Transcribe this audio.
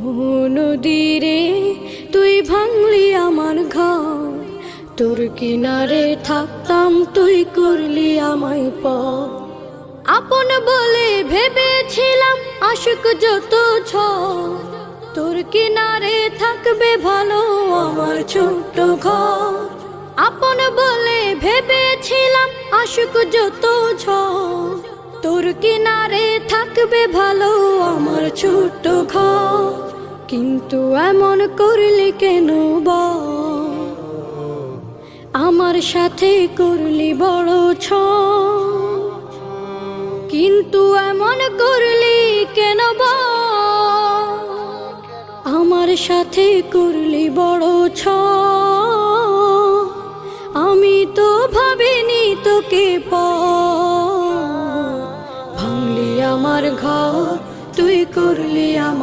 ও নদীরে তুই ভাঙলি আমার ঘর, তোর কিনারে থাকতাম তুই করলি আমায় পর। আপন বলে ভেবেছিলাম আশুক যত ঝড়, তোর কিনারে থাকবে ভালো আমার ছোট্ট ঘর। আপন বলে ভেবেছিলাম আশুক যত ঝড়, তোর কিনারে থাকবে ভালো আমার ছোট্ট ঘর। কিন্তু এমন করলি কেন বল, আমার সাথে করলি বড় ছল। কিন্তু এমন করলি কেন বল, আমার সাথে করলি বড় ছল। আমি তো ভাবিনি তোকে পর, ভাঙলি আমার ঘর তুই করলি আমায়